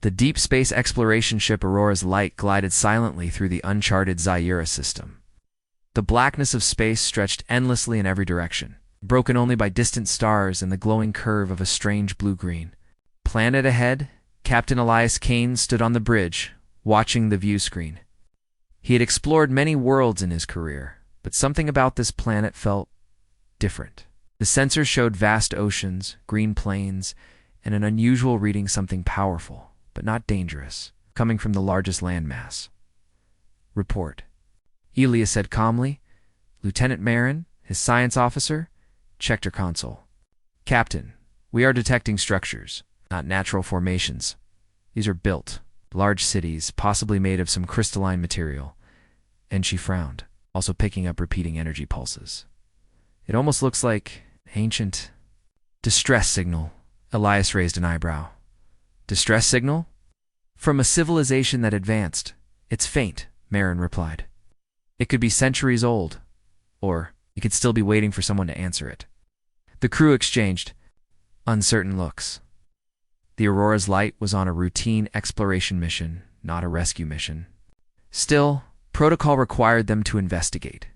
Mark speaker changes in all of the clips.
Speaker 1: The deep space exploration ship Aurora's Light glided silently through the uncharted Zyura system. The blackness of space stretched endlessly in every direction, broken only by distant stars and the glowing curve of a strange blue-green. Planet ahead, Captain Elias Kane stood on the bridge, watching the view screen. He had explored many worlds in his career, but something about this planet felt different. The sensors showed vast oceans, green plains, and an unusual reading, something powerful, but not dangerous, coming from the largest landmass. Report. Elias said calmly. Lieutenant Marin, his science officer, checked her console. Captain, we are detecting structures, not natural formations. These are built, large cities, possibly made of some crystalline material. And she frowned, also picking up repeating energy pulses. It almost looks like ancient distress signal. Elias raised an eyebrow. Distress signal? From a civilization that advanced. It's faint, Marin replied. It could be centuries old, or it could still be waiting for someone to answer it. The crew exchanged uncertain looks. The Aurora's Light was on a routine exploration mission, not a rescue mission. Still, protocol required them to investigate.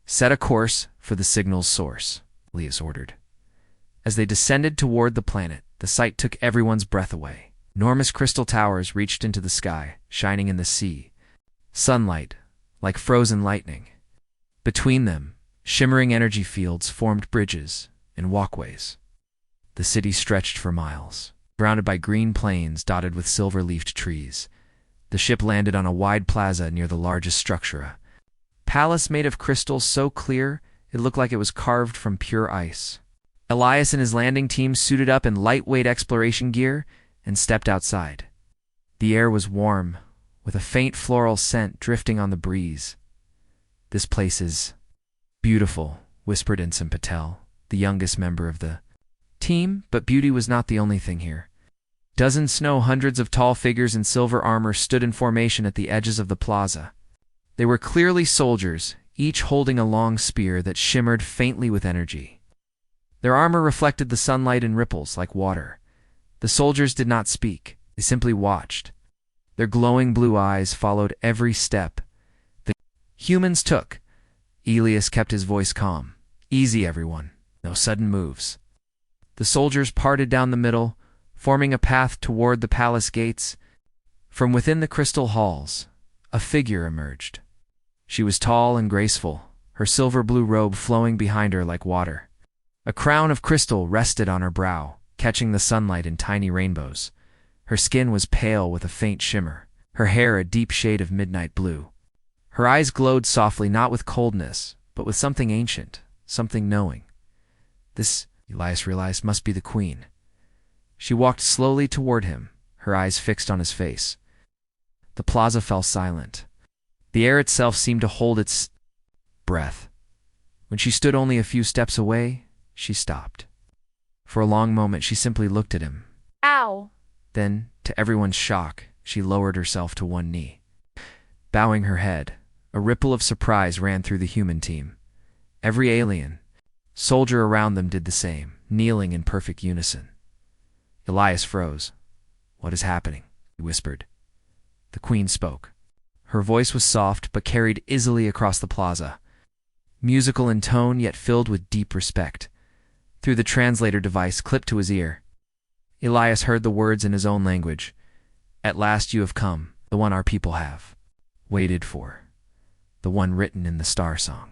Speaker 1: Set a course for the signal's source, Elias ordered. As they descended toward the planet, the sight took everyone's breath away. Enormous crystal towers reached into the sky, shining in the sea. Sunlight, like frozen lightning. Between them, shimmering energy fields formed bridges and walkways. The city stretched for miles, surrounded by green plains dotted with silver-leafed trees. The ship landed on a wide plaza near the largest structure, a palace made of crystals so clear it looked like it was carved from pure ice. Elias and his landing team suited up in lightweight exploration gear and stepped outside. The air was warm, with a faint floral scent drifting on the breeze. This place is beautiful, whispered Ensign Patel, the youngest member of the team, but beauty was not the only thing here. Dozens, hundreds of tall figures in silver armor stood in formation at the edges of the plaza. They were clearly soldiers, each holding a long spear that shimmered faintly with energy. Their armor reflected the sunlight in ripples like water. The soldiers did not speak, they simply watched. Their glowing blue eyes followed every step the humans took. Elias kept his voice calm. Easy, everyone. No sudden moves. The soldiers parted down the middle, forming a path toward the palace gates. From within the crystal halls, a figure emerged. She was tall and graceful, her silver-blue robe flowing behind her like water. A crown of crystal rested on her brow, catching the sunlight in tiny rainbows. Her skin was pale with a faint shimmer, her hair a deep shade of midnight blue. Her eyes glowed softly, not with coldness, but with something ancient, something knowing. This, Elias realized, must be the queen. She walked slowly toward him, her eyes fixed on his face. The plaza fell silent. The air itself seemed to hold its breath. When she stood only a few steps away, she stopped. For a long moment, she simply looked at him.
Speaker 2: Ow!
Speaker 1: Then, to everyone's shock, she lowered herself to one knee. Bowing her head, a ripple of surprise ran through the human team. Every alien, soldier around them did the same, kneeling in perfect unison. Elias froze. What is happening? He whispered. The queen spoke. Her voice was soft but carried easily across the plaza. Musical in tone yet filled with deep respect. Through the translator device clipped to his ear, Elias heard the words in his own language. At last you have come, the one our people have waited for, the one written in the star song.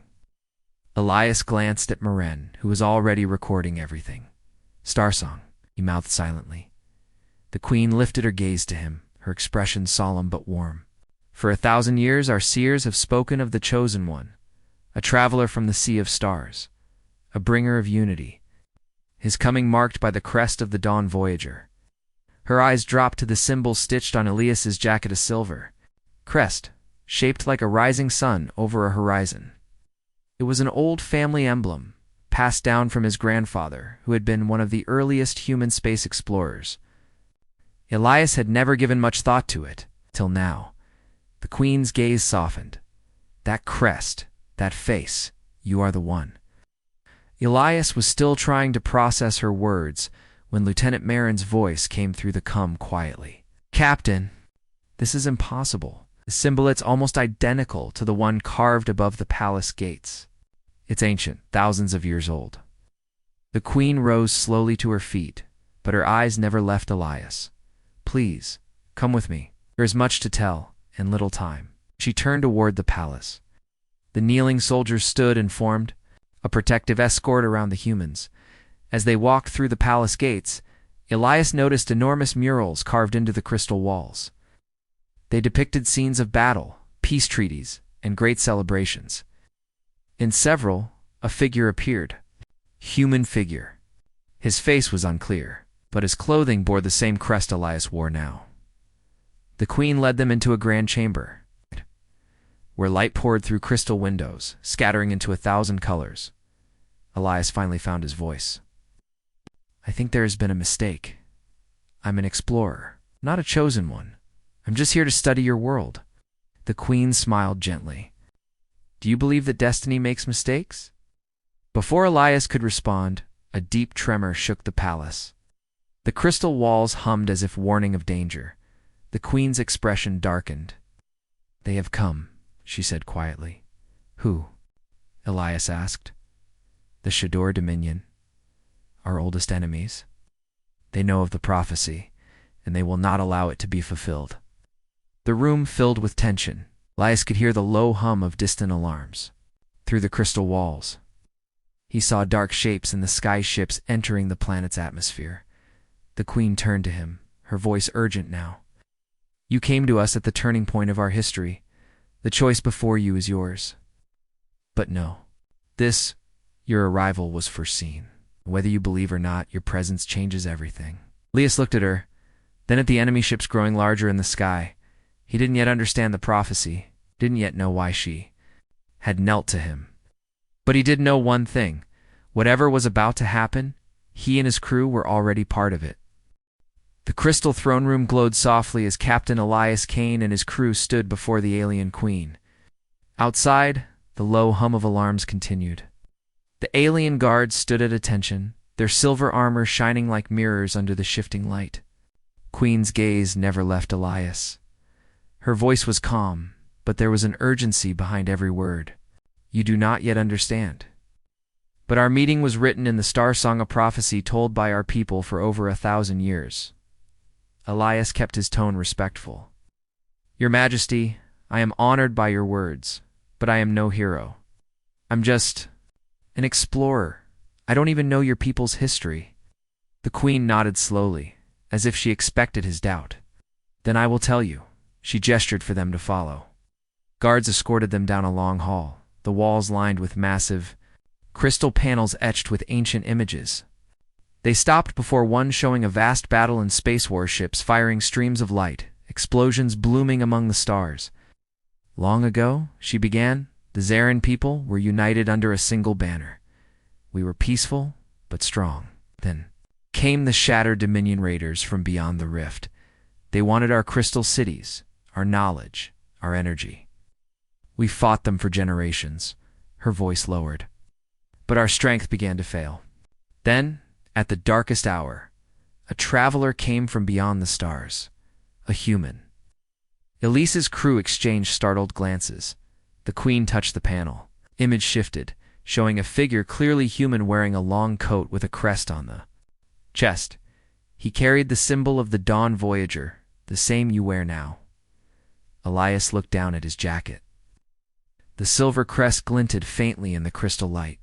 Speaker 1: Elias glanced at Marin, who was already recording everything. Star song, he mouthed silently. The queen lifted her gaze to him, her expression solemn but warm. For 1,000 years our seers have spoken of the chosen one, a traveler from the sea of stars, a bringer of unity, his coming marked by the crest of the dawn voyager. Her eyes dropped to the symbol stitched on Elias's jacket of silver. Crest, shaped like a rising sun over a horizon. It was an old family emblem, passed down from his grandfather, who had been one of the earliest human space explorers. Elias had never given much thought to it, till now. The queen's gaze softened. That crest, that face, you are the one. Elias was still trying to process her words when Lieutenant Marin's voice came through the quietly. Captain, this is impossible. The symbol's almost identical to the one carved above the palace gates. It's ancient, thousands of years old. The queen rose slowly to her feet, but her eyes never left Elias. Please, come with me. There is much to tell, and little time. She turned toward the palace. The kneeling soldiers stood and formed a protective escort around the humans. As they walked through the palace gates, Elias noticed enormous murals carved into the crystal walls. They depicted scenes of battle, peace treaties, and great celebrations. In several, a figure appeared. Human figure. His face was unclear, but his clothing bore the same crest Elias wore now. The queen led them into a grand chamber, where light poured through crystal windows, scattering into 1,000 colors. Elias finally found his voice. I think there has been a mistake. I'm an explorer, not a chosen one. I'm just here to study your world. The queen smiled gently. Do you believe that destiny makes mistakes? Before Elias could respond, a deep tremor shook the palace. The crystal walls hummed as if warning of danger. The queen's expression darkened. They have come, she said quietly. Who? Elias asked. The Shador Dominion, our oldest enemies. They know of the prophecy, and they will not allow it to be fulfilled. The room filled with tension. Elias could hear the low hum of distant alarms. Through the crystal walls, he saw dark shapes in the sky ships entering the planet's atmosphere. The queen turned to him, her voice urgent now. You came to us at the turning point of our history. The choice before you is yours. But no, your arrival was foreseen. Whether you believe or not, your presence changes everything. Elias looked at her, then at the enemy ships growing larger in the sky. He didn't yet understand the prophecy, didn't yet know why she had knelt to him. But he did know one thing. Whatever was about to happen, he and his crew were already part of it. The crystal throne room glowed softly as Captain Elias Kane and his crew stood before the alien queen. Outside, the low hum of alarms continued. The alien guards stood at attention, their silver armor shining like mirrors under the shifting light. Queen's gaze never left Elias. Her voice was calm, but there was an urgency behind every word. You do not yet understand. But our meeting was written in the star song of prophecy told by our people for over 1,000 years. Elias kept his tone respectful. Your Majesty, I am honored by your words, but I am no hero. I'm just an explorer. I don't even know your people's history. The queen nodded slowly, as if she expected his doubt. Then I will tell you. She gestured for them to follow. Guards escorted them down a long hall, the walls lined with massive crystal panels etched with ancient images. They stopped before one showing a vast battle in space warships firing streams of light, explosions blooming among the stars. Long ago, she began, the Zarin people were united under a single banner. We were peaceful, but strong. Then came the shattered Dominion Raiders from beyond the rift. They wanted our crystal cities, our knowledge, our energy. We fought them for generations. Her voice lowered. But our strength began to fail. Then, at the darkest hour, a traveler came from beyond the stars, a human. Elise's crew exchanged startled glances. The queen touched the panel. Image shifted, showing a figure clearly human wearing a long coat with a crest on the chest. He carried the symbol of the Dawn Voyager, the same you wear now. Elias looked down at his jacket. The silver crest glinted faintly in the crystal light.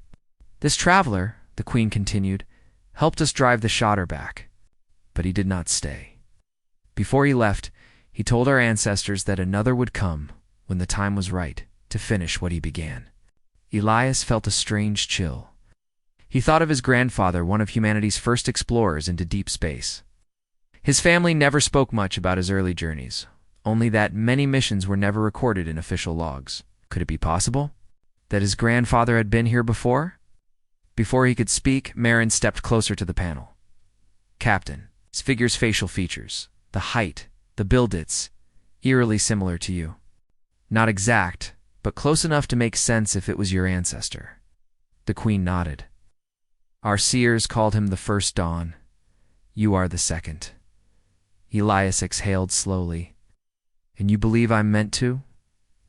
Speaker 1: This traveler, the queen continued, helped us drive the Shador back, but he did not stay. Before he left, he told our ancestors that another would come, when the time was right, to finish what he began. Elias felt a strange chill. He thought of his grandfather, one of humanity's first explorers into deep space. His family never spoke much about his early journeys, only that many missions were never recorded in official logs. Could it be possible that his grandfather had been here before? Before he could speak, Marin stepped closer to the panel. Captain, his figure's facial features, the height, the build-its, eerily similar to you. Not exact, but close enough to make sense if it was your ancestor. The queen nodded. Our seers called him the first dawn. You are the second. Elias exhaled slowly. And you believe I'm meant to?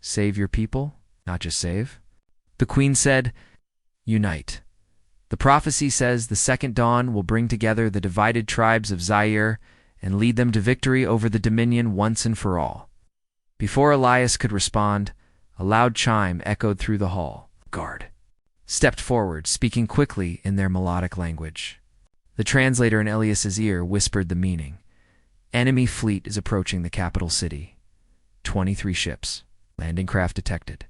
Speaker 1: Save your people, not just save? The queen said, Unite. The prophecy says the second dawn will bring together the divided tribes of Zaire and lead them to victory over the Dominion once and for all. Before Elias could respond, a loud chime echoed through the hall. Guard stepped forward, speaking quickly in their melodic language. The translator in Elias's ear whispered the meaning. Enemy fleet is approaching the capital city. 23 ships. Landing craft detected.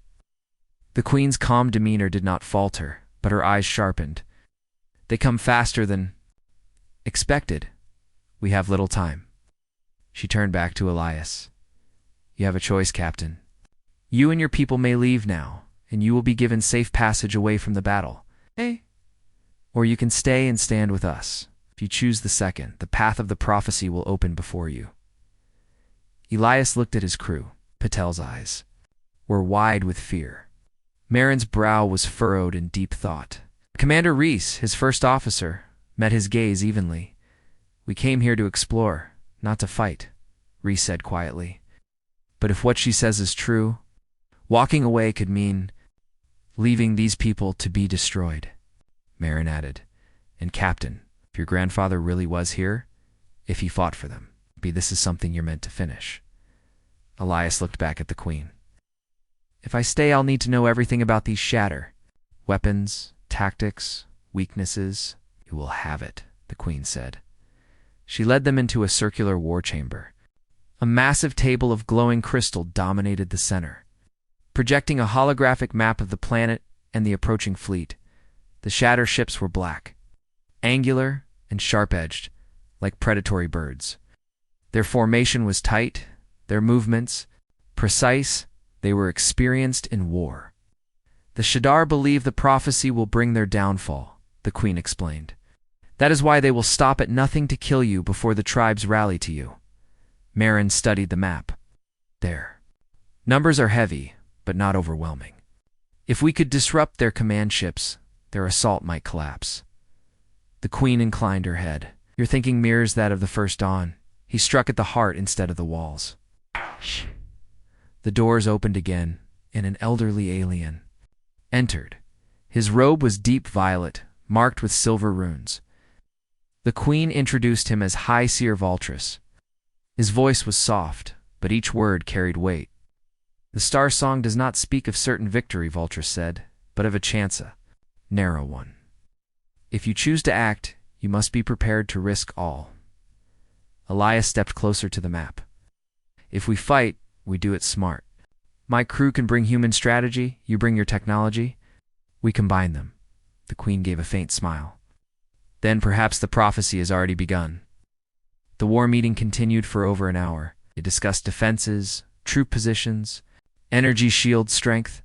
Speaker 1: The queen's calm demeanor did not falter, but her eyes sharpened. They come faster than expected. We have little time. She turned back to Elias. You have a choice, Captain. You and your people may leave now, and you will be given safe passage away from the battle. Or you can stay and stand with us. If you choose the second, the path of the prophecy will open before you. Elias looked at his crew. Patel's eyes were wide with fear. Marin's brow was furrowed in deep thought. Commander Reese, his first officer, met his gaze evenly. We came here to explore, not to fight, Reese said quietly. But if what she says is true, walking away could mean leaving these people to be destroyed. Marin added, and Captain, if your grandfather really was here, if he fought for them, maybe this is something you're meant to finish. Elias looked back at the queen. If I stay, I'll need to know everything about these shatter. Weapons, tactics, weaknesses. You will have it, the queen said. She led them into a circular war chamber. A massive table of glowing crystal dominated the center, projecting a holographic map of the planet and the approaching fleet. The shatter ships were black, angular and sharp-edged, like predatory birds. Their formation was tight, their movements precise. They were experienced in war. The Shadar believe the prophecy will bring their downfall, the queen explained. That is why they will stop at nothing to kill you before the tribes rally to you. Marin studied the map. Their numbers are heavy, but not overwhelming. If we could disrupt their command ships, their assault might collapse. The queen inclined her head. Your thinking mirrors that of the first dawn. He struck at the heart instead of the walls. The doors opened again, and an elderly alien entered. His robe was deep violet, marked with silver runes. The queen introduced him as High Seer Valtris. His voice was soft, but each word carried weight. The Star Song does not speak of certain victory, Valtris said, but of a chance, a narrow one. If you choose to act, you must be prepared to risk all. Elias stepped closer to the map. If we fight, we do it smart. My crew can bring human strategy, you bring your technology. We combine them. The queen gave a faint smile. Then perhaps the prophecy has already begun. The war meeting continued for over an hour. They discussed defenses, troop positions, energy shield strength,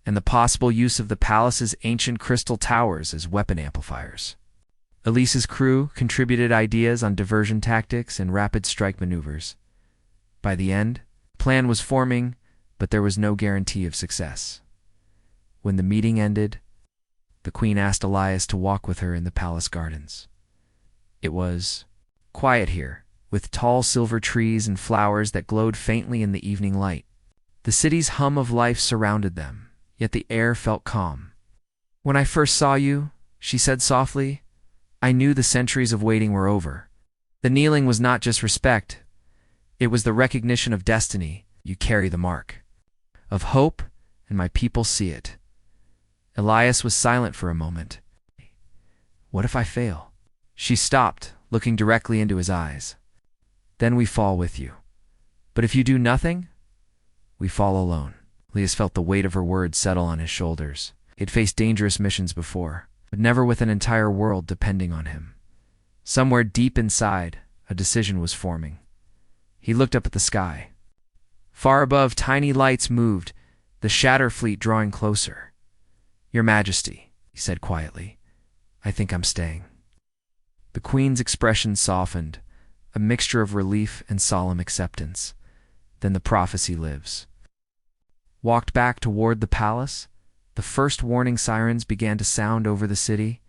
Speaker 1: and the possible use of the palace's ancient crystal towers as weapon amplifiers. Elise's crew contributed ideas on diversion tactics and rapid strike maneuvers. By the end, the plan was forming, but there was no guarantee of success. When the meeting ended, the queen asked Elias to walk with her in the palace gardens. It was quiet here, with tall silver trees and flowers that glowed faintly in the evening light. The city's hum of life surrounded them, yet the air felt calm. When I first saw you, she said softly, I knew the centuries of waiting were over. The kneeling was not just respect. It was the recognition of destiny. You carry the mark of hope, and my people see it. Elias was silent for a moment. What if I fail? She stopped, looking directly into his eyes. Then we fall with you. But if you do nothing, we fall alone. Elias felt the weight of her words settle on his shoulders. He had faced dangerous missions before, but never with an entire world depending on him. Somewhere deep inside, a decision was forming. He looked up at the sky. Far above, tiny lights moved, the Shatter Fleet drawing closer. Your Majesty, he said quietly, I think I'm staying. The queen's expression softened, a mixture of relief and solemn acceptance. Then the prophecy lives. Walked back toward the palace, the first warning sirens began to sound over the city.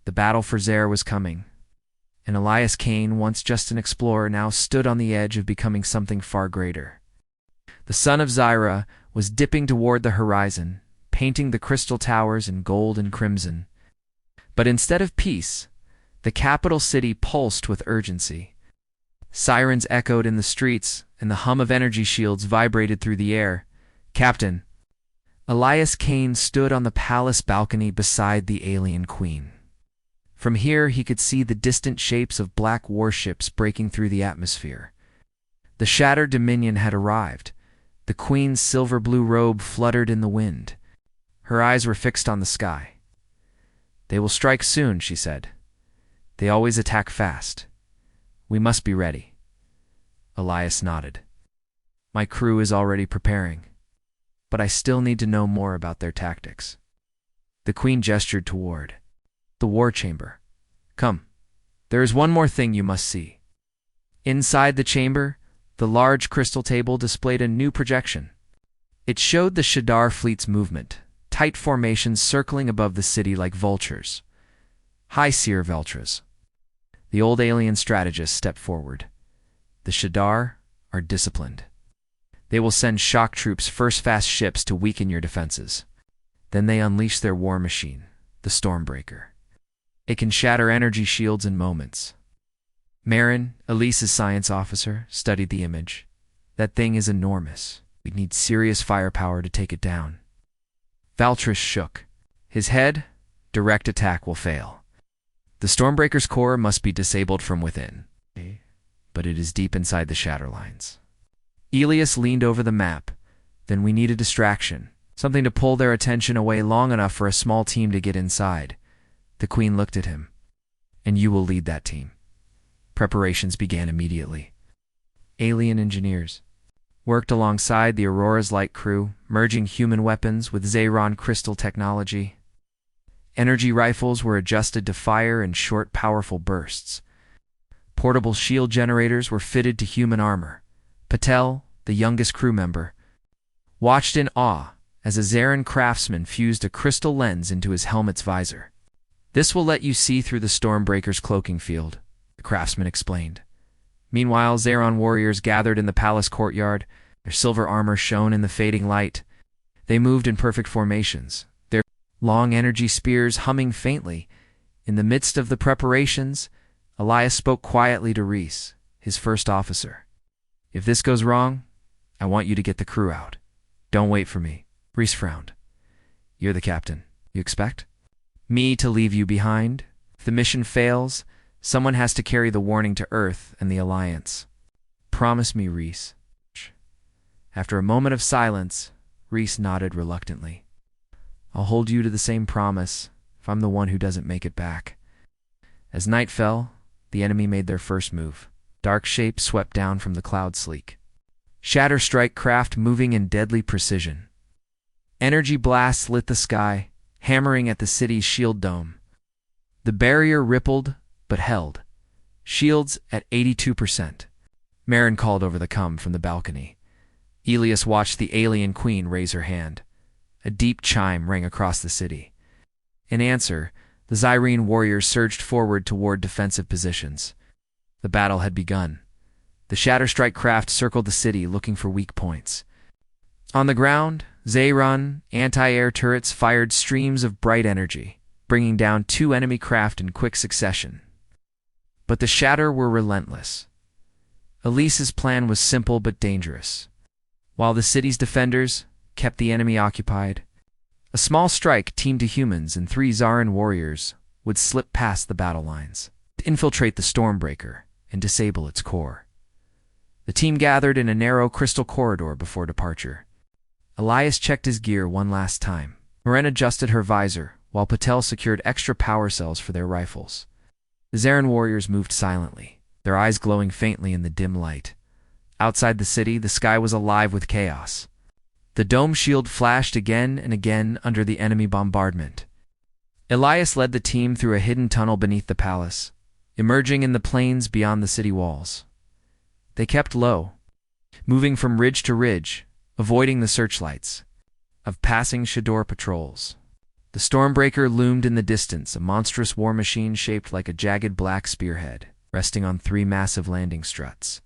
Speaker 1: The battle for Zaire was coming, and Elias Kane, once just an explorer, now stood on the edge of becoming something far greater. The sun of Zyra was dipping toward the horizon, painting the crystal towers in gold and crimson. But instead of peace, the capital city pulsed with urgency. Sirens echoed in the streets, and the hum of energy shields vibrated through the air. "Captain." Elias Kane stood on the palace balcony beside the alien queen. From here he could see the distant shapes of black warships breaking through the atmosphere. The shattered dominion had arrived. The queen's silver-blue robe fluttered in the wind. Her eyes were fixed on the sky. "They will strike soon," she said. "They always attack fast. We must be ready." Elias nodded. "My crew is already preparing, but I still need to know more about their tactics." The queen gestured toward the war chamber. "Come, there is one more thing you must see." Inside the chamber, the large crystal table displayed a new projection. It showed the Shadar fleet's movement, tight formations circling above the city like vultures. "High Seer Veltras." The old alien strategist stepped forward. "The Shadar are disciplined. They will send shock troops first fast ships to weaken your defenses. Then they unleash their war machine, the Stormbreaker. It can shatter energy shields in moments." Marin, Elise's science officer, studied the image. "That thing is enormous. We'd need serious firepower to take it down." Valtris shook. His head, "Direct attack will fail. The Stormbreaker's core must be disabled from within. But it is deep inside the Shatterlines." Elias leaned over the map. "Then we need a distraction, something to pull their attention away long enough for a small team to get inside." The queen looked at him. "And you will lead that team." Preparations began immediately. Alien engineers worked alongside the Aurora's light crew, merging human weapons with Zayron crystal technology. Energy rifles were adjusted to fire in short, powerful bursts. Portable shield generators were fitted to human armor. Patel, the youngest crew member, watched in awe as a Zarin craftsman fused a crystal lens into his helmet's visor. "This will let you see through the Stormbreaker's cloaking field," the craftsman explained. Meanwhile, Zaron warriors gathered in the palace courtyard. Their silver armor shone in the fading light. They moved in perfect formations, their long energy spears humming faintly. In the midst of the preparations, Elias spoke quietly to Reese, his first officer. "If this goes wrong, I want you to get the crew out. Don't wait for me." Reese frowned. "You're the captain. You expect me to leave you behind? If the mission fails, someone has to carry the warning to Earth and the Alliance. Promise me, Reese." After a moment of silence, Reese nodded reluctantly. "I'll hold you to the same promise if I'm the one who doesn't make it back." As night fell, the enemy made their first move. Dark shapes swept down from the cloud sleek. Shatter strike craft moving in deadly precision. Energy blasts lit the sky, hammering at the city's shield dome. The barrier rippled, but held. Shields at 82%. Marin called over the comm from the balcony. Elias watched the alien queen raise her hand. A deep chime rang across the city. In answer, the Zyrene warriors surged forward toward defensive positions. The battle had begun. The Shatterstrike craft circled the city looking for weak points. On the ground, Zayron anti-air turrets fired streams of bright energy, bringing down 2 enemy craft in quick succession. But the Shatter were relentless. Elise's plan was simple but dangerous. While the city's defenders kept the enemy occupied, a small strike teamed to humans and 3 Zarin warriors would slip past the battle lines to infiltrate the Stormbreaker and disable its core. The team gathered in a narrow crystal corridor before departure. Elias checked his gear one last time. Marin adjusted her visor, while Patel secured extra power cells for their rifles. The Zarin warriors moved silently, their eyes glowing faintly in the dim light. Outside the city, the sky was alive with chaos. The dome shield flashed again and again under the enemy bombardment. Elias led the team through a hidden tunnel beneath the palace, emerging in the plains beyond the city walls. They kept low, moving from ridge to ridge, avoiding the searchlights of passing Shador patrols. The Stormbreaker loomed in the distance, a monstrous war machine shaped like a jagged black spearhead. resting on 3 massive landing struts.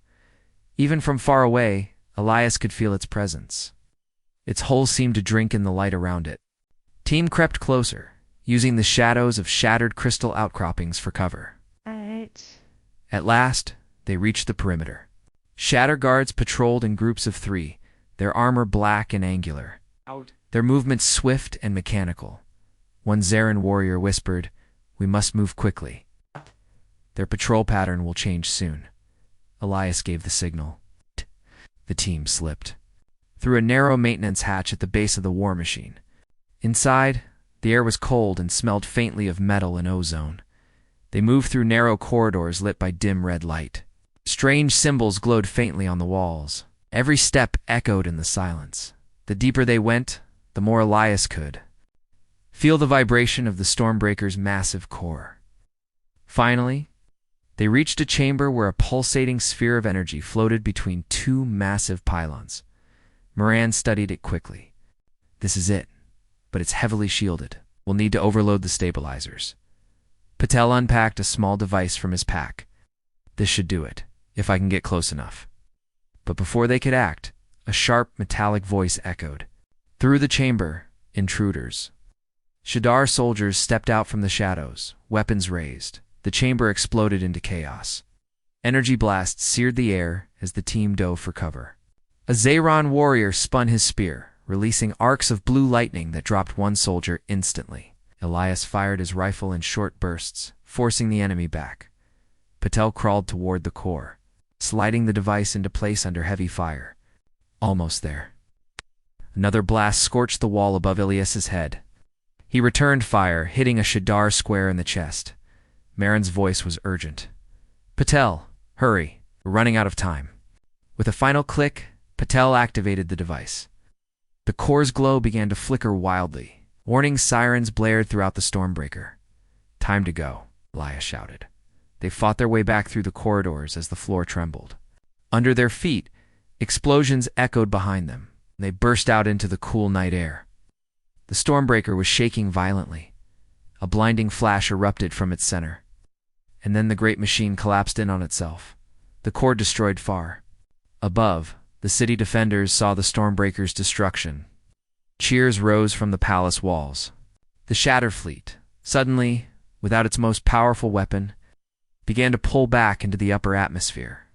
Speaker 1: Even from far away, Elias could feel its presence. Its hull seemed to drink in the light around it. Team crept closer, using the shadows of shattered crystal outcroppings for cover. At last, they reached the perimeter. Shatter guards patrolled in groups of 3, their armor black and angular. Their movements swift and mechanical. One Zarin warrior whispered, "We must move quickly. Their patrol pattern will change soon." Elias gave the signal. The team slipped through a narrow maintenance hatch at the base of the war machine. Inside, the air was cold and smelled faintly of metal and ozone. They moved through narrow corridors lit by dim red light. Strange symbols glowed faintly on the walls. Every step echoed in the silence. The deeper they went, the more Elias could feel the vibration of the Stormbreaker's massive core. Finally, they reached a chamber where a pulsating sphere of energy floated between 2 massive pylons. Moran studied it quickly. "This is it, but it's heavily shielded. We'll need to overload the stabilizers." Patel unpacked a small device from his pack. "This should do it, if I can get close enough." But before they could act, a sharp, metallic voice echoed. Through the chamber, intruders. Shadar soldiers stepped out from the shadows, weapons raised. The chamber exploded into chaos. Energy blasts seared the air as the team dove for cover. A Zayron warrior spun his spear, releasing arcs of blue lightning that dropped one soldier instantly. Elias fired his rifle in short bursts, forcing the enemy back. Patel crawled toward the core, sliding the device into place under heavy fire. Almost there. Another blast scorched the wall above Elias's head. He returned fire, hitting a Shadar square in the chest. Marin's voice was urgent. "Patel, hurry. We're running out of time." With a final click, Patel activated the device. The core's glow began to flicker wildly. Warning sirens blared throughout the Stormbreaker. "Time to go," Elias shouted. They fought their way back through the corridors as the floor trembled. Under their feet, explosions echoed behind them. They burst out into the cool night air. The Stormbreaker was shaking violently. A blinding flash erupted from its center. And then the great machine collapsed in on itself, the core destroyed far. Above, the city defenders saw the Stormbreaker's destruction. Cheers rose from the palace walls. The Shatter Fleet, suddenly, without its most powerful weapon, began to pull back into the upper atmosphere.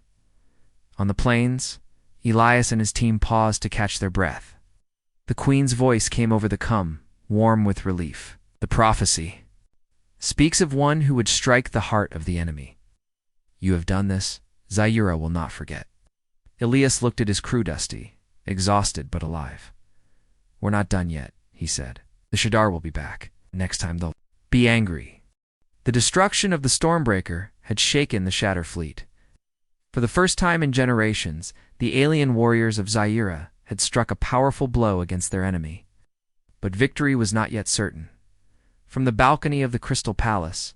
Speaker 1: On the plains, Elias and his team paused to catch their breath. The Queen's voice came over the cum, warm with relief. The prophecy speaks of one who would strike the heart of the enemy. You have done this, Zaira will not forget. Elias looked at his crew, dusty, exhausted but alive. We're not done yet, he said. The Shadar will be back. Next time they'll be angry. The destruction of the Stormbreaker had shaken the Shatter Fleet. For the first time in generations, the alien warriors of Zaira had struck a powerful blow against their enemy. But victory was not yet certain. From the balcony of the Crystal Palace,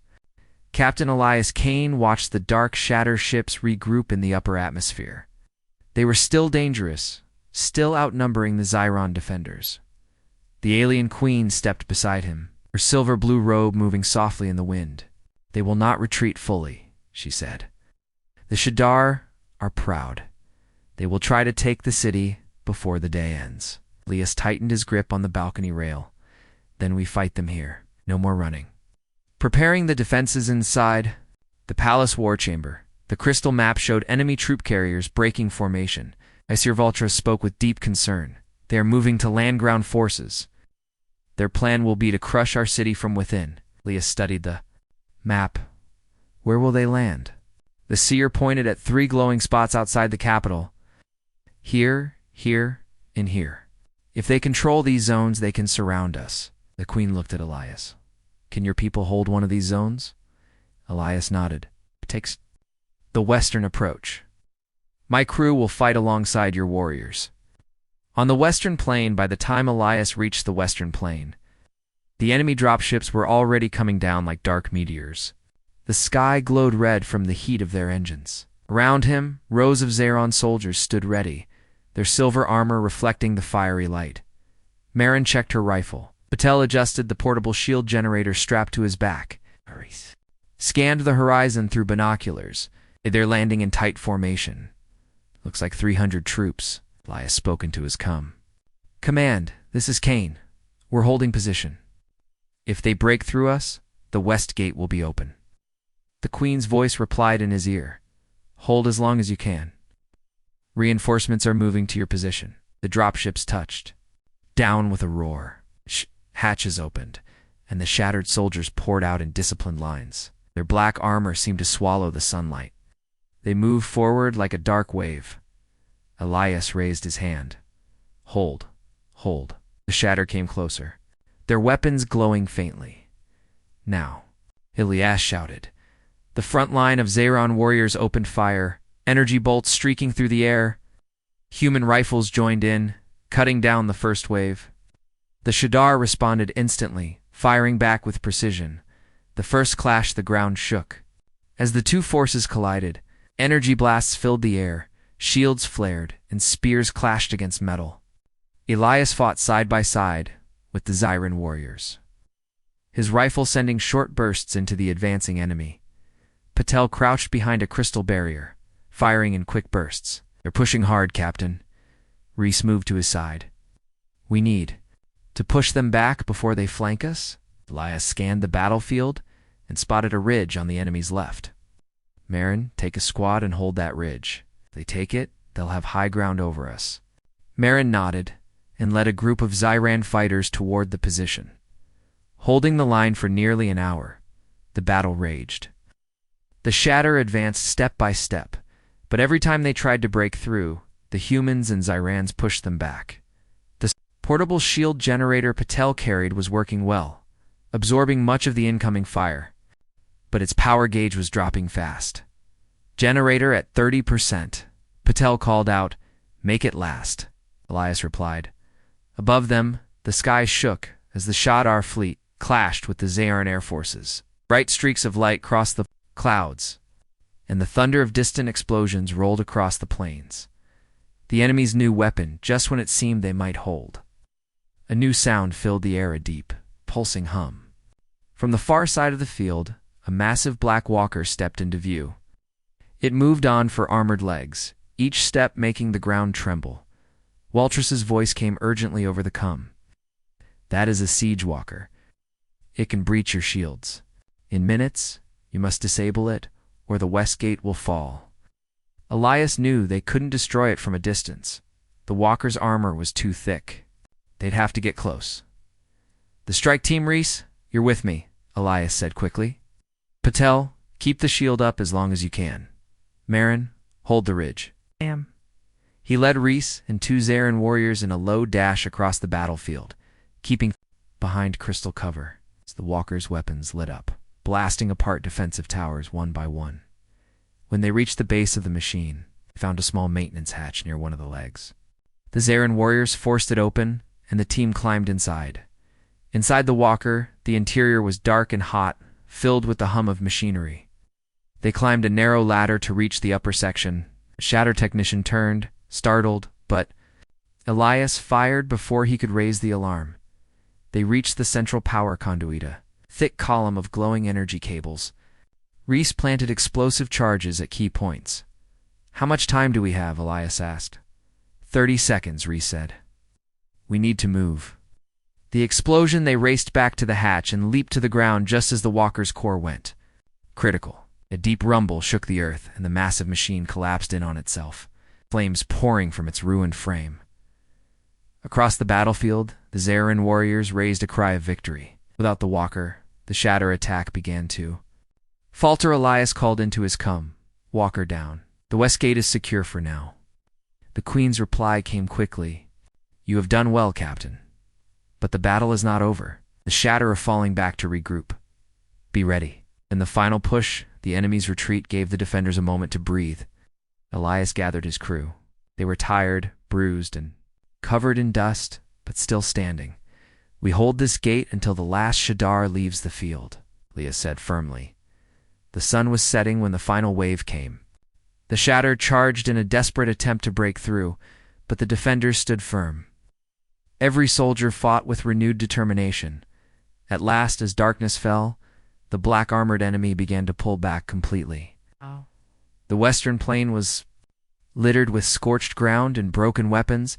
Speaker 1: Captain Elias Kane watched the dark Shatter ships regroup in the upper atmosphere. They were still dangerous, still outnumbering the Zyron defenders. The alien queen stepped beside him, her silver-blue robe moving softly in the wind. They will not retreat fully, she said. The Shadar are proud. They will try to take the city before the day ends. Elias tightened his grip on the balcony rail. Then we fight them here. No more running. Preparing the defenses inside the palace war chamber, the crystal map showed enemy troop carriers breaking formation. Aesir Vultra spoke with deep concern. They are moving to land-ground forces. Their plan will be to crush our city from within. Elias studied the map. Where will they land? The seer pointed at 3 glowing spots outside the capital. Here, here, and here. If they control these zones, they can surround us. The queen looked at Elias. Can your people hold one of these zones? Elias nodded. It takes the western approach. My crew will fight alongside your warriors. On the western plain, by the time Elias reached the western plain, the enemy dropships were already coming down like dark meteors. The sky glowed red from the heat of their engines. Around him, rows of Zaron soldiers stood ready, their silver armor reflecting the fiery light. Marin checked her rifle. Patel adjusted the portable shield generator strapped to his back. scanned the horizon through binoculars. They're landing in tight formation. Looks like 300 troops. Elias spoke into his com. Command, this is Kane. We're holding position. If they break through us, the west gate will be open. The Queen's voice replied in his ear. Hold as long as you can. Reinforcements are moving to your position. The dropships touched. Down with a roar. Hatches opened, and the shattered soldiers poured out in disciplined lines. Their black armor seemed to swallow the sunlight. They moved forward like a dark wave. Elias raised his hand. Hold, hold. The shatter came closer, their weapons glowing faintly. Now, Elias shouted. The front line of Zeron warriors opened fire, energy bolts streaking through the air. Human rifles joined in, cutting down the first wave. The Shadar responded instantly, firing back with precision. The first clash, the ground shook. As the two forces collided, energy blasts filled the air, shields flared, and spears clashed against metal. Elias fought side by side with the Zyran warriors, his rifle sending short bursts into the advancing enemy. Patel crouched behind a crystal barrier, firing in quick bursts. They're pushing hard, Captain. Reese moved to his side. We need to push them back before they flank us. Elias scanned the battlefield and spotted a ridge on the enemy's left. Marin, take a squad and hold that ridge. If they take it, they'll have high ground over us. Marin nodded and led a group of Zyran fighters toward the position. Holding the line for nearly an hour, the battle raged. The Shatter advanced step by step, but every time they tried to break through, the humans and Zyrans pushed them back. The portable shield generator Patel carried was working well, absorbing much of the incoming fire, but its power gauge was dropping fast. Generator at 30%. Patel called out, "Make it last." Elias replied. Above them, the sky shook as the Shadar fleet clashed with the Zaran air forces. Bright streaks of light crossed the clouds, and the thunder of distant explosions rolled across the plains. The enemy's new weapon, just when it seemed they might hold. A new sound filled the air, a deep, pulsing hum. From the far side of the field, a massive black walker stepped into view. It moved on for armored legs, each step making the ground tremble. Waltrus's voice came urgently over the com. That is a siege walker. It can breach your shields. In minutes, you must disable it, or the west gate will fall. Elias knew they couldn't destroy it from a distance. The walker's armor was too thick. They'd have to get close. The strike team, Reese, you're with me, Elias said quickly. Patel, keep the shield up as long as you can. Marin, hold the ridge. Ma'am. He led Reese and two Zaran warriors in a low dash across the battlefield, keeping behind crystal cover as the walker's weapons lit up, blasting apart defensive towers one by one. When they reached the base of the machine, they found a small maintenance hatch near one of the legs. The Zaran warriors forced it open, and the team climbed inside. Inside the walker, the interior was dark and hot, filled with the hum of machinery. They climbed a narrow ladder to reach the upper section. A Shatter technician turned, startled, but Elias fired before he could raise the alarm. They reached the central power conduit, a thick column of glowing energy cables. Reese planted explosive charges at key points. How much time do we have? Elias asked. 30 seconds, Reese said. We need to move. The explosion, they raced back to the hatch and leaped to the ground just as the walker's core went. Critical. A deep rumble shook the earth, and the massive machine collapsed in on itself, flames pouring from its ruined frame. Across the battlefield, the Zaran warriors raised a cry of victory. Without the walker, the Shatter attack began to falter. Elias called into his com. Walker down. The west gate is secure for now. The Queen's reply came quickly. You have done well, Captain. But the battle is not over. The Shatter are falling back to regroup. Be ready. In the final push, the enemy's retreat gave the defenders a moment to breathe. Elias gathered his crew. They were tired, bruised, and covered in dust, but still standing. We hold this gate until the last Shadar leaves the field, Leah said firmly. The sun was setting when the final wave came. The Shatter charged in a desperate attempt to break through, but the defenders stood firm. Every soldier fought with renewed determination. At last, as darkness fell, the black-armored enemy began to pull back completely.
Speaker 2: Oh.
Speaker 1: The western plain was littered with scorched ground and broken weapons,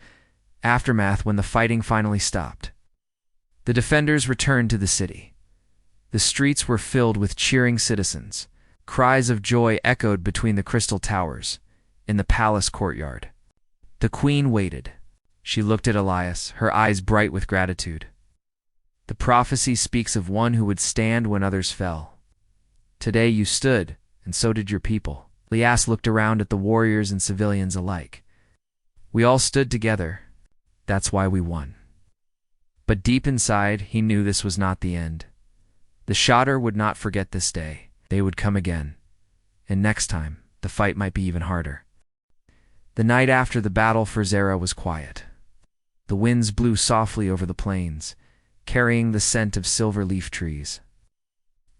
Speaker 1: aftermath when the fighting finally stopped. The defenders returned to the city. The streets were filled with cheering citizens. Cries of joy echoed between the crystal towers, in the palace courtyard. The queen waited. She looked at Elias, her eyes bright with gratitude. The prophecy speaks of one who would stand when others fell. Today you stood, and so did your people. Elias looked around at the warriors and civilians alike. We all stood together. That's why we won. But deep inside, he knew this was not the end. The Shatter would not forget this day. They would come again. And next time, the fight might be even harder. The night after the battle for Zara was quiet. The winds blew softly over the plains, carrying the scent of silver leaf trees.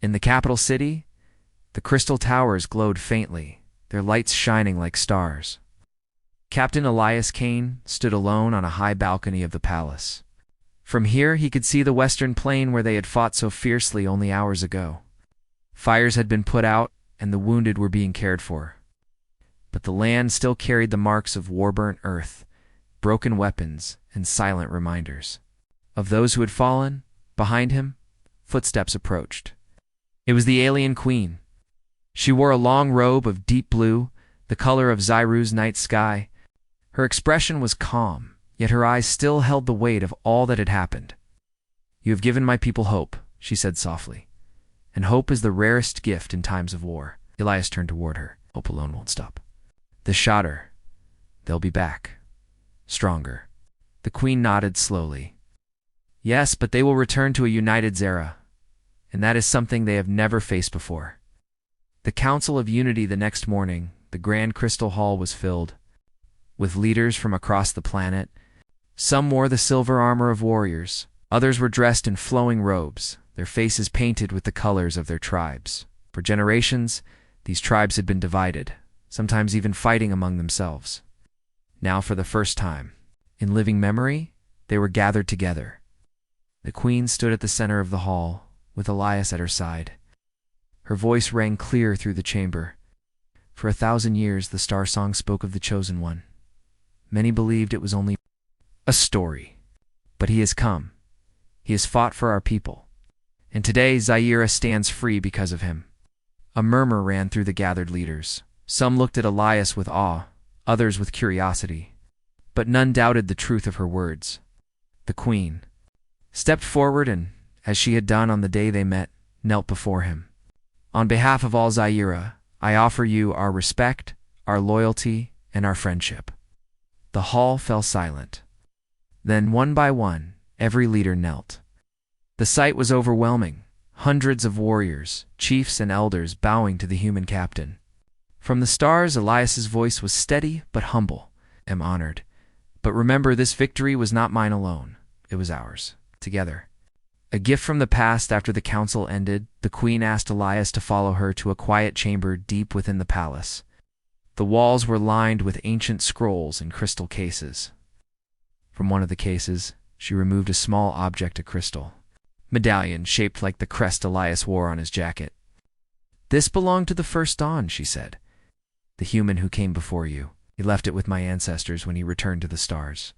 Speaker 1: In the capital city, the crystal towers glowed faintly, their lights shining like stars. Captain Elias Kane stood alone on a high balcony of the palace. From here he could see the western plain where they had fought so fiercely only hours ago. Fires had been put out, and the wounded were being cared for. But the land still carried the marks of war-burnt earth, broken weapons, and silent reminders. Of those who had fallen, behind him, footsteps approached. It was the alien queen. She wore a long robe of deep blue, the color of Zyru's night sky. Her expression was calm, yet her eyes still held the weight of all that had happened. "You have given my people hope," she said softly. "And hope is the rarest gift in times of war." Elias turned toward her. "Hope alone won't stop. The Shatter, they'll be back. Stronger." The queen nodded slowly. "Yes, but they will return to a united Zara, and that is something they have never faced before." The Council of Unity the next morning, the Grand Crystal Hall was filled with leaders from across the planet. Some wore the silver armor of warriors. Others were dressed in flowing robes, their faces painted with the colors of their tribes. For generations, these tribes had been divided, sometimes even fighting among themselves. Now, for the first time, in living memory, they were gathered together. The queen stood at the center of the hall, with Elias at her side. Her voice rang clear through the chamber. For 1,000 years, the star song spoke of the Chosen One. Many believed it was only a story. But he has come. He has fought for our people. And today, Zaira stands free because of him. A murmur ran through the gathered leaders. Some looked at Elias with awe, others with curiosity. But none doubted the truth of her words. The queen stepped forward and, as she had done on the day they met, knelt before him. "On behalf of all Zaira, I offer you our respect, our loyalty, and our friendship." The hall fell silent. Then, one by one, every leader knelt. The sight was overwhelming. Hundreds of warriors, chiefs, and elders bowing to the human captain. From the stars, Elias's voice was steady but humble. "I'm honored. But remember, this victory was not mine alone. It was ours, together." A gift from the past. After the council ended, the queen asked Elias to follow her to a quiet chamber deep within the palace. The walls were lined with ancient scrolls in crystal cases. From one of the cases, she removed a small object of crystal, medallion shaped like the crest Elias wore on his jacket. "This belonged to the first dawn," she said. "The human who came before you. He left it with my ancestors when he returned to the stars.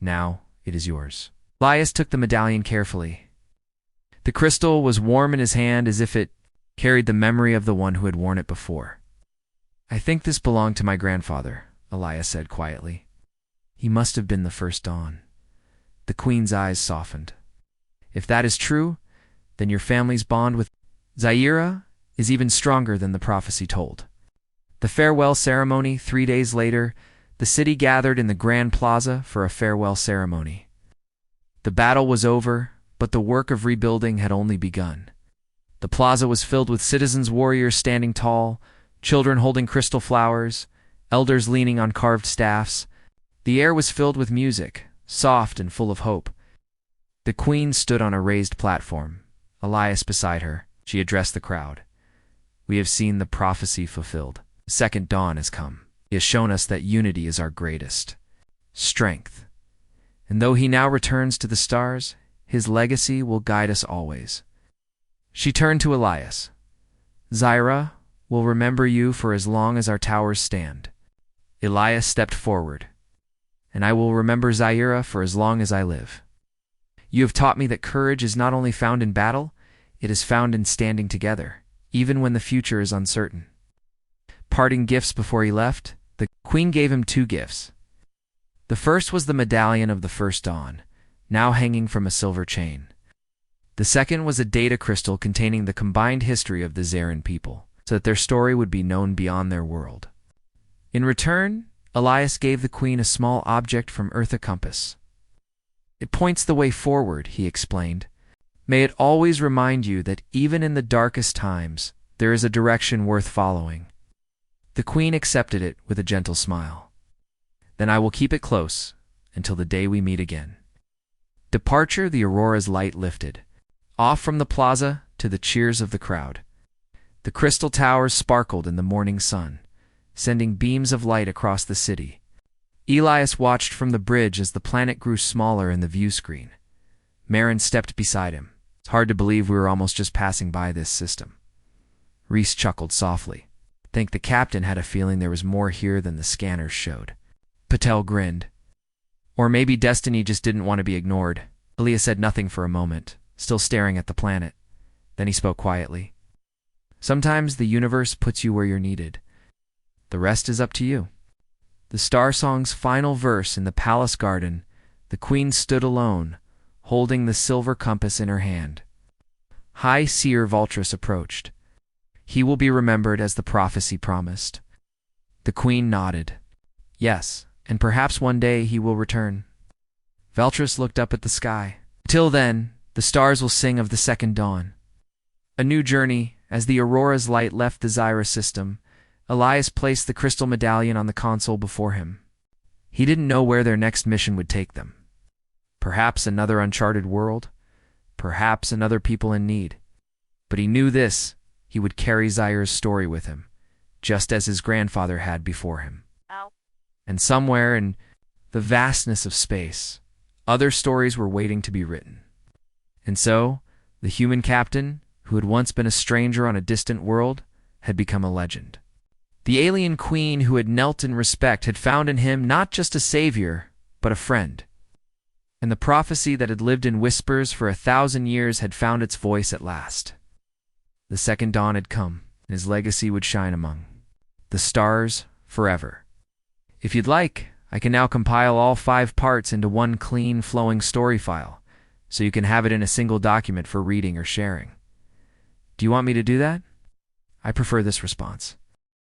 Speaker 1: Now it is yours." Elias took the medallion carefully. The crystal was warm in his hand as if it carried the memory of the one who had worn it before. "I think this belonged to my grandfather," Elias said quietly. "He must have been the first dawn." The queen's eyes softened. "If that is true, then your family's bond with Zaira is even stronger than the prophecy told." The farewell ceremony. 3 days later, the city gathered in the Grand Plaza for a farewell ceremony. The battle was over, but the work of rebuilding had only begun. The plaza was filled with citizens, warriors standing tall, children holding crystal flowers, elders leaning on carved staffs. The air was filled with music, soft and full of hope. The queen stood on a raised platform, Elias beside her. She addressed the crowd. "We have seen the prophecy fulfilled. The second dawn has come. He has shown us that unity is our greatest strength. And though he now returns to the stars, his legacy will guide us always." She turned to Elias. Zyra will remember you for as long as our towers stand. Elias stepped forward. And I will remember Zyra for as long as I live. You have taught me that courage is not only found in battle, it is found in standing together, even when the future is uncertain. Parting gifts before he left, the queen gave him 2 gifts. The first was the medallion of the first dawn, now hanging from a silver chain. The second was a data crystal containing the combined history of the Zarin people, so that their story would be known beyond their world. In return, Elias gave the queen a small object from Earth, a compass. It points the way forward, he explained. May it always remind you that even in the darkest times, there is a direction worth following. The queen accepted it with a gentle smile. Then I will keep it close until the day we meet again. Departure, the Aurora's light lifted, off from the plaza to the cheers of the crowd. The crystal towers sparkled in the morning sun, sending beams of light across the city. Elias watched from the bridge as the planet grew smaller in the view screen. Marin stepped beside him. It's hard to believe we were almost just passing by this system. Reese chuckled softly. I think the captain had a feeling there was more here than the scanners showed. Patel grinned. Or maybe destiny just didn't want to be ignored. Elias said nothing for a moment, still staring at the planet. Then he spoke quietly. Sometimes the universe puts you where you're needed. The rest is up to you. The Star Song's final verse in the palace garden, the queen stood alone, holding the silver compass in her hand. High Seer Valtris approached. He will be remembered as the prophecy promised. The queen nodded. Yes, and perhaps one day he will return. Valtris looked up at the sky. Till then, the stars will sing of the second dawn. A new journey, as the Aurora's light left the Zyra system. Elias placed the crystal medallion on the console before him. He didn't know where their next mission would take them. Perhaps another uncharted world, perhaps another people in need. But he knew this, he would carry Zyra's story with him, just as his grandfather had before him. And somewhere in the vastness of space, other stories were waiting to be written. And so, the human captain, who had once been a stranger on a distant world, had become a legend. The alien queen who had knelt in respect had found in him not just a savior, but a friend. And the prophecy that had lived in whispers for 1,000 years had found its voice at last. The second dawn had come, and his legacy would shine among the stars forever. If you'd like, I can now compile all 5 parts into one clean, flowing story file, so you can have it in a single document for reading or sharing. Do you want me to do that? I prefer this response.